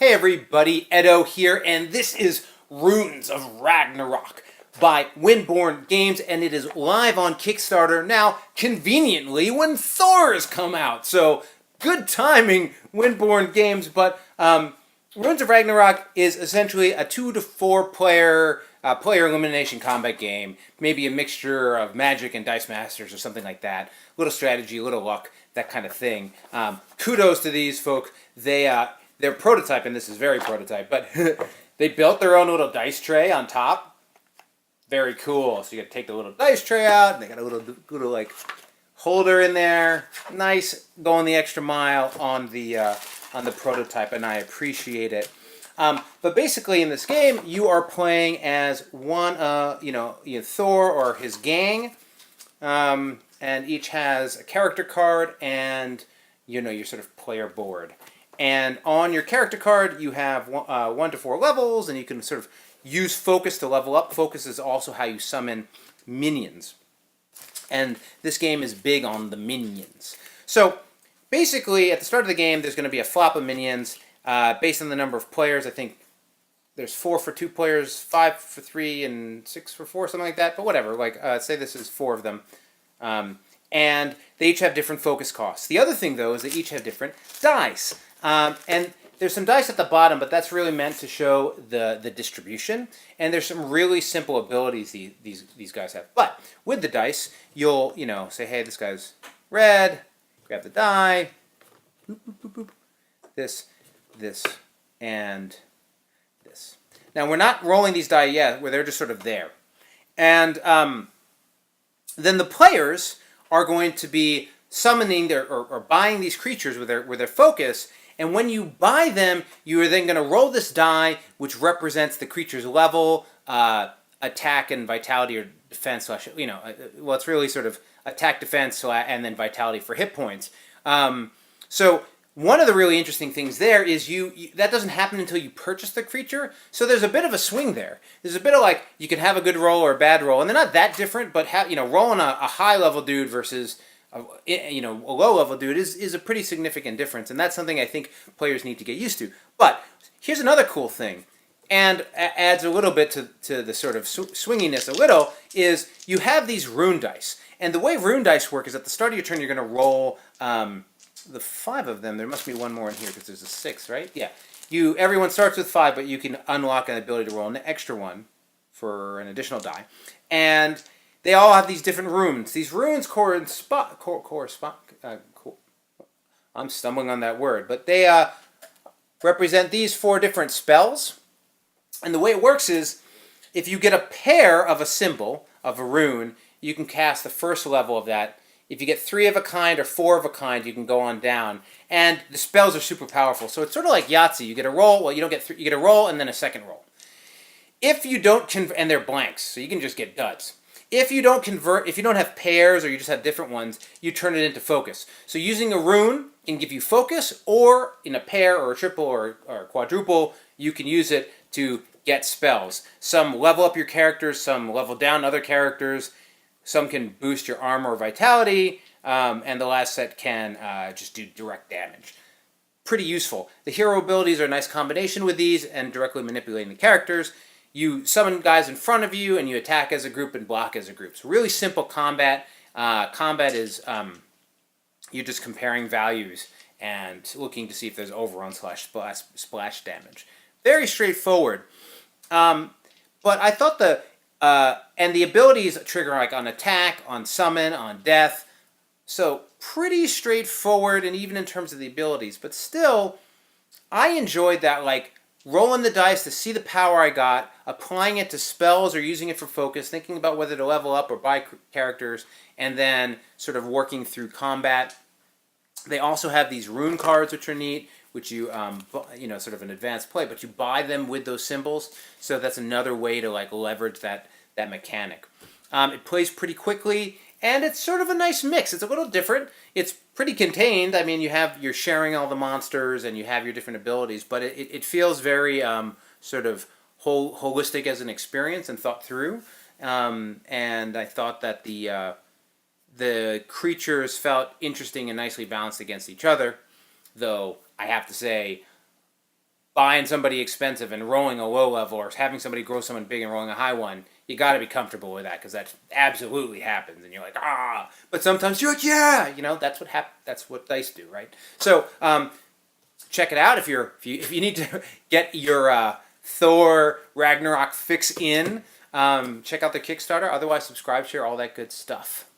Hey everybody, Edo here, and this is Runes of Ragnarok by Windborn Games, and it is live on Kickstarter now, conveniently, when Thor has come out. So, good timing, Windborn Games, but Runes of Ragnarok is essentially a 2 to 4 player elimination combat game, maybe a mixture of Magic and Dice Masters or something like that. A little strategy, a little luck, that kind of thing. Kudos to these folk. They're prototype, and this is very prototype, but they built their own little dice tray on top. Very cool. So you got to take the little dice tray out, and they got a little like holder in there. Nice, going the extra mile on the prototype, and I appreciate it. But basically, in this game, you are playing as one, Thor or his gang, and each has a character card and your sort of player board. And on your character card, you have 1 to 4 levels, and you can sort of use focus to level up. Focus is also how you summon minions. And this game is big on the minions. So basically, at the start of the game, there's going to be a flop of minions based on the number of players. I think there's 4 for 2 players, 5 for 3, and 6 for 4, something like that. But whatever, say this is 4 of them. And they each have different focus costs. The other thing, though, is they each have different dice. And there's some dice at the bottom, but that's really meant to show the distribution. And there's some really simple abilities these guys have. But with the dice, you'll say, hey, this guy's red. Grab the die. Boop, boop, boop, boop. This, and this. Now we're not rolling these die yet, where they're just sort of there. And then the players are going to be summoning or buying these creatures with their focus. And when you buy them, you are then going to roll this die, which represents the creature's level, attack, and vitality or defense. It's really sort of attack, defense, and then vitality for hit points. So one of the really interesting things there is that doesn't happen until you purchase the creature. So there's a bit of a swing there. There's a bit of you can have a good roll or a bad roll, and they're not that different. But rolling a high level dude versus a low level dude is a pretty significant difference, and that's something I think players need to get used to. But here's another cool thing, and adds a little bit to the sort of swinginess. Is you have these rune dice, and the way rune dice work is at the start of your turn you're going to roll the 5 of them. There must be one more in here because there's a 6, right? Yeah. Everyone starts with 5, but you can unlock an ability to roll an extra one for an additional die, and they all have these different runes. These runes correspond. I'm stumbling on that word, but they represent these 4 different spells. And the way it works is, if you get a pair of a symbol of a rune, you can cast the first level of that. If you get 3 of a kind or 4 of a kind, you can go on down. And the spells are super powerful. So it's sort of like Yahtzee. You get a roll. Well, you don't get 3. You get a roll and then a second roll. If you don't and they're blanks, so you can just get duds. If you don't convert, if you don't have pairs or you just have different ones, you turn it into focus. So using a rune can give you focus, or in a pair or a triple or quadruple, you can use it to get spells. Some level up your characters, some level down other characters, some can boost your armor or vitality, and the last set can just do direct damage. Pretty useful. The hero abilities are a nice combination with these and directly manipulating the characters. You summon guys in front of you, and you attack as a group and block as a group. So really simple combat. Combat is you're just comparing values and looking to see if there's overrun / splash damage. Very straightforward. But I thought and the abilities trigger on attack, on summon, on death. So pretty straightforward, and even in terms of the abilities. But still, I enjoyed that rolling the dice to see the power I got, applying it to spells or using it for focus, thinking about whether to level up or buy characters, and then sort of working through combat. They also have these rune cards, which are neat, which you, sort of an advanced play, but you buy them with those symbols, so that's another way to leverage that mechanic. It plays pretty quickly, and it's sort of a nice mix. It's a little different. It's pretty contained. I mean, you're sharing all the monsters and you have your different abilities, but it feels very sort of holistic as an experience and thought through. And I thought that the creatures felt interesting and nicely balanced against each other, though I have to say buying somebody expensive and rolling a low level, or having somebody grow someone big and rolling a high one, you got to be comfortable with that because that absolutely happens, and you're like, ah. But sometimes you're like, yeah, that's what that's what dice do, right? So check it out if you need to get your Thor Ragnarok fix in. Check out the Kickstarter. Otherwise, subscribe, share, all that good stuff.